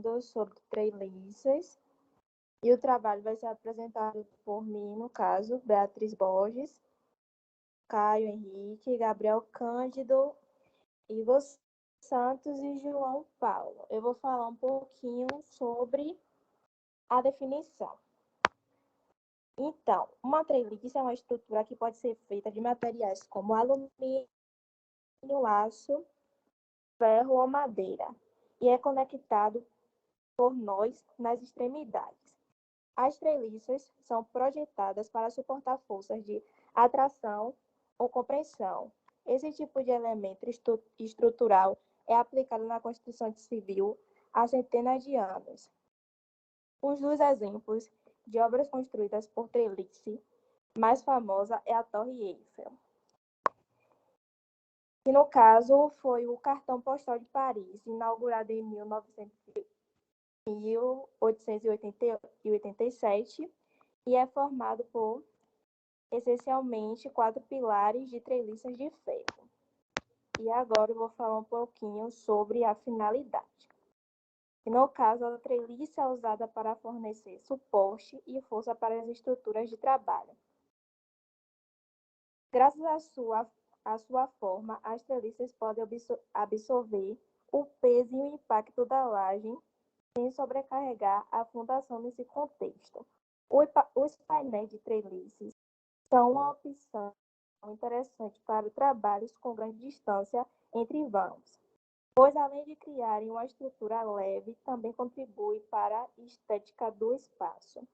falando sobre treliças e o trabalho vai ser apresentado por mim, no caso, Beatriz Borges, Caio Henrique, Gabriel Cândido, Igor Santos e João Paulo. Eu vou falar um pouquinho sobre a definição. Então, uma treliça é uma estrutura que pode ser feita de materiais como alumínio, aço, ferro ou madeira e é conectado por nós nas extremidades. As treliças são projetadas para suportar forças de atração ou compressão. Esse tipo de elemento estrutural é aplicado na construção civil há centenas de anos. Um dos exemplos de obras construídas por trelice mais famosa é a Torre Eiffel, que no caso foi o cartão postal de Paris, inaugurado em 1887 e é formado por, essencialmente, 4 pilares de treliças de ferro. E agora eu vou falar um pouquinho sobre a finalidade. No caso, a treliça é usada para fornecer suporte e força para as estruturas de trabalho. Graças à sua forma, as treliças podem absorver o peso e o impacto da laje sem sobrecarregar a fundação nesse contexto. Os painéis de treliças são uma opção interessante para trabalhos com grande distância entre vãos, pois além de criarem uma estrutura leve, também contribui para a estética do espaço.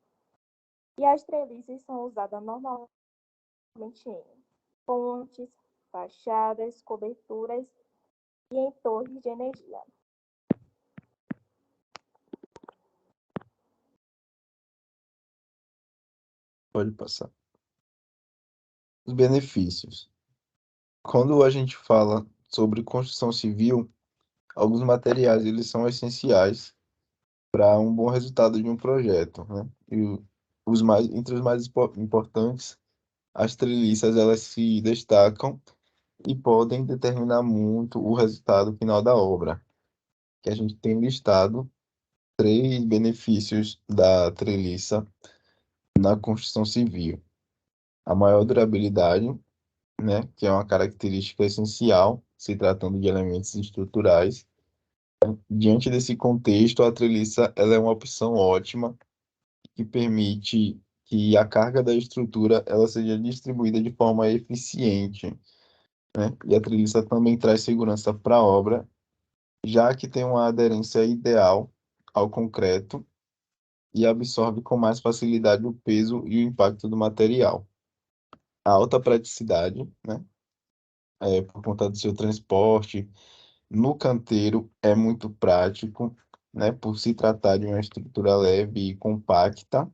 E as treliças são usadas normalmente em pontes, fachadas, coberturas e em torres de energia. Pode passar. Os benefícios. Quando a gente fala sobre construção civil, alguns materiais eles são essenciais para um bom resultado de um projeto, né? E entre os mais importantes, as treliças elas se destacam e podem determinar muito o resultado final da obra. Que a gente tem listado 3 benefícios da treliça na construção civil. A maior durabilidade, né, que é uma característica essencial se tratando de elementos estruturais. Diante desse contexto, a treliça ela é uma opção ótima que permite que a carga da estrutura ela seja distribuída de forma eficiente, né? E a treliça também traz segurança para a obra, já que tem uma aderência ideal ao concreto e absorve com mais facilidade o peso e o impacto do material. A alta praticidade, né? Por conta do seu transporte, no canteiro é muito prático, né? Por se tratar de uma estrutura leve e compacta,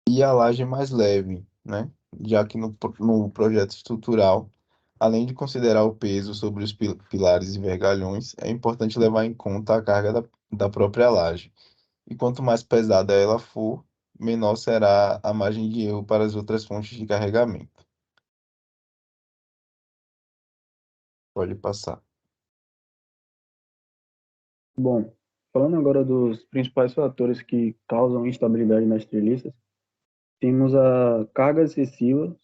e a laje mais leve, né? Já que no projeto estrutural, além de considerar o peso sobre os pilares e vergalhões, é importante levar em conta a carga da própria laje. E quanto mais pesada ela for, menor será a margem de erro para as outras fontes de carregamento. Pode passar. Bom, falando agora dos principais fatores que causam instabilidade nas treliças, temos a carga excessiva,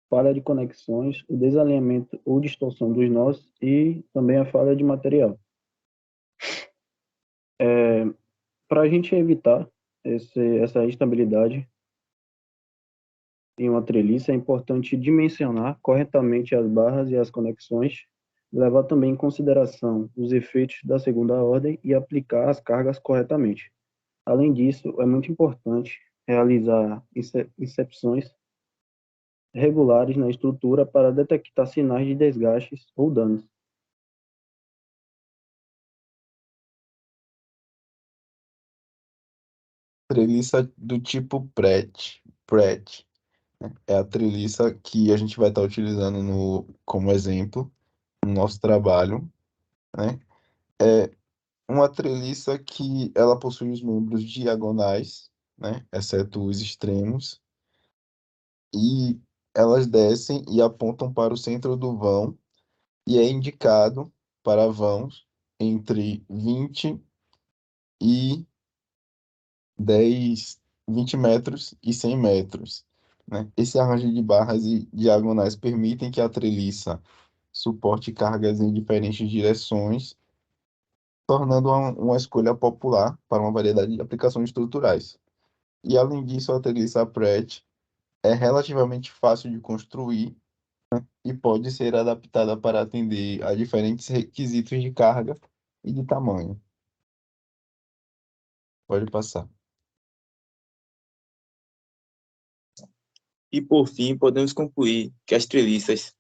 falha de conexões, o desalinhamento ou distorção dos nós e também a falha de material. Para a gente evitar essa instabilidade em uma treliça, é importante dimensionar corretamente as barras e as conexões, levar também em consideração os efeitos da segunda ordem e aplicar as cargas corretamente. Além disso, é muito importante realizar incepções regulares na estrutura para detectar sinais de desgastes ou danos. Treliça do tipo Pratt, né? É a treliça que a gente vai estar utilizando como exemplo no nosso trabalho, né? É uma treliça que ela possui os membros diagonais, né? Exceto os extremos, e elas descem e apontam para o centro do vão e é indicado para vãos entre 20 metros e 100 metros, né? Esse arranjo de barras e diagonais permitem que a treliça suporte cargas em diferentes direções, tornando uma escolha popular para uma variedade de aplicações estruturais. E, além disso, a treliça Pratt é relativamente fácil de construir e pode ser adaptada para atender a diferentes requisitos de carga e de tamanho. Pode passar. E, por fim, podemos concluir que as treliças,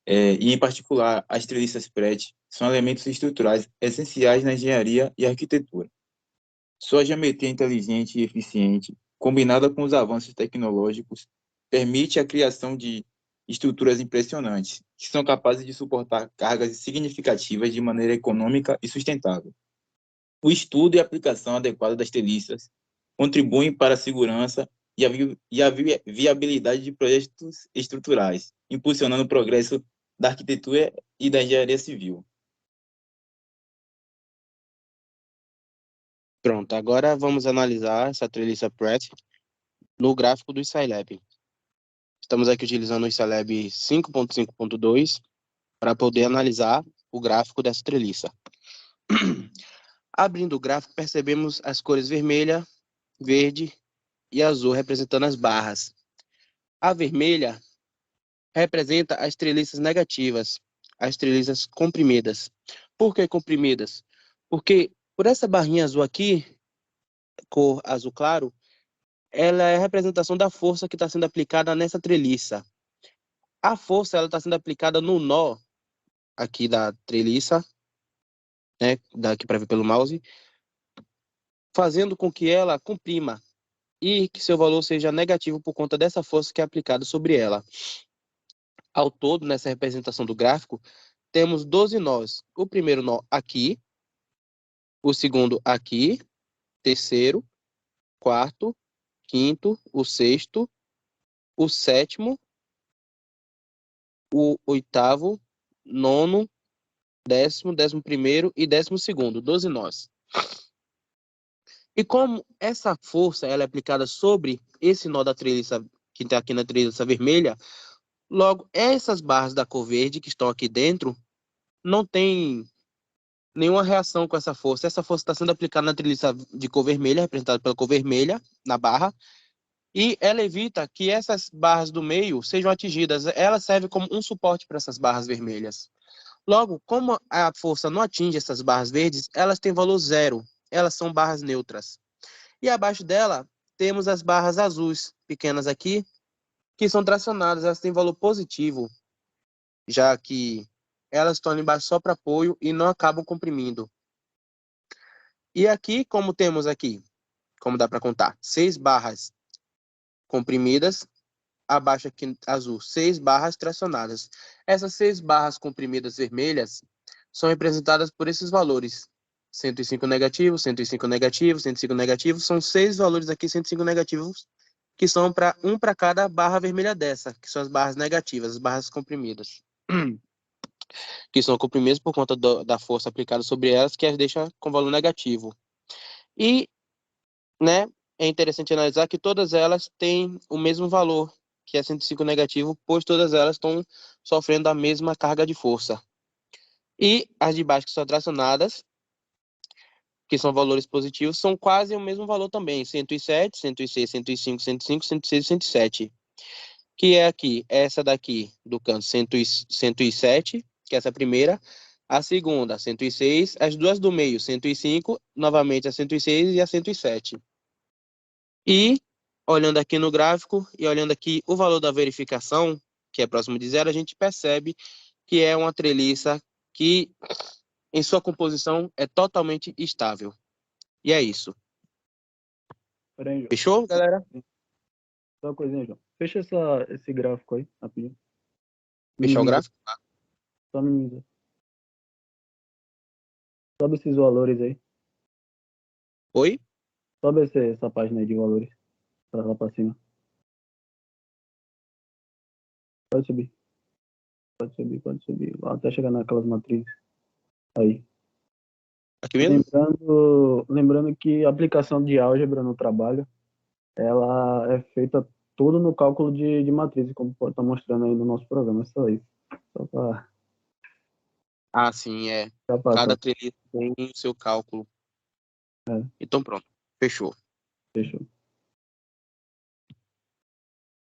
e em particular as treliças Pratt, são elementos estruturais essenciais na engenharia e arquitetura. Sua geometria inteligente e eficiente, combinada com os avanços tecnológicos, permite a criação de estruturas impressionantes, que são capazes de suportar cargas significativas de maneira econômica e sustentável. O estudo e a aplicação adequada das treliças contribuem para a segurança e a viabilidade de projetos estruturais, impulsionando o progresso da arquitetura e da engenharia civil. Pronto, agora vamos analisar essa treliça Pratt no gráfico do Scilab. Estamos aqui utilizando o Scilab 5.5.2 para poder analisar o gráfico dessa treliça. Abrindo o gráfico, percebemos as cores vermelha, verde e azul representando as barras. A vermelha representa as treliças negativas, as treliças comprimidas. Por que comprimidas? Porque por essa barrinha azul aqui, cor azul claro, ela é a representação da força que está sendo aplicada nessa treliça. A força ela está sendo aplicada no nó aqui da treliça, né, daqui para ver pelo mouse, fazendo com que ela comprima e que seu valor seja negativo por conta dessa força que é aplicada sobre ela. Ao todo, nessa representação do gráfico, temos 12 nós. O primeiro nó aqui, o segundo aqui, terceiro, quarto, quinto, o sexto, o sétimo, o oitavo, nono, décimo, 11º e 12º, 12 nós. E como essa força ela é aplicada sobre esse nó da treliça que está aqui na treliça vermelha, logo essas barras da cor verde que estão aqui dentro não tem nenhuma reação com essa força. Essa força está sendo aplicada na treliça de cor vermelha, representada pela cor vermelha na barra, e ela evita que essas barras do meio sejam atingidas. Ela serve como um suporte para essas barras vermelhas. Logo, como a força não atinge essas barras verdes, elas têm valor zero. Elas são barras neutras. E abaixo dela, temos as barras azuis, pequenas aqui, que são tracionadas. Elas têm valor positivo, já que elas estão ali embaixo só para apoio e não acabam comprimindo. E aqui, como temos aqui, como dá para contar, 6 barras comprimidas, abaixo aqui azul, 6 barras tracionadas. Essas 6 barras comprimidas vermelhas são representadas por esses valores. 105 negativo, 105 negativo, 105 negativo. São 6 valores aqui, 105 negativos, que são para um para cada barra vermelha dessa, que são as barras negativas, as barras comprimidas. Que são comprimidas por conta da força aplicada sobre elas, que as deixa com valor negativo. E, né, é interessante analisar que todas elas têm o mesmo valor, que é 105 negativo, pois todas elas estão sofrendo a mesma carga de força. E as de baixo que são tracionadas, que são valores positivos, são quase o mesmo valor também, 107, 106, 105, 105, 106 e 107. Que é aqui, essa daqui do canto 107, que é essa primeira, a segunda 106, as duas do meio 105, novamente a 106 e a 107. E, olhando aqui no gráfico e olhando aqui o valor da verificação, que é próximo de zero, a gente percebe que é uma treliça que, em sua composição, é totalmente estável. E é isso. Peraí, João. Fechou, galera? Só uma coisinha, João. Fecha esse gráfico aí, rapidinho. Fechar o Minimiza, gráfico? só minimiza. Sobe esses valores aí. Oi? Sobe essa página aí de valores. Pra lá pra cima. Pode subir. Pode subir, pode subir. Até chegar naquelas matrizes. Aí. Aqui mesmo? Lembrando que a aplicação de álgebra no trabalho, ela é feita tudo no cálculo de matriz, como pode estar mostrando aí no nosso programa, só isso. Só para Ah, sim, é. passar. Cada treliça tem o seu cálculo. É. Então pronto, fechou. Fechou.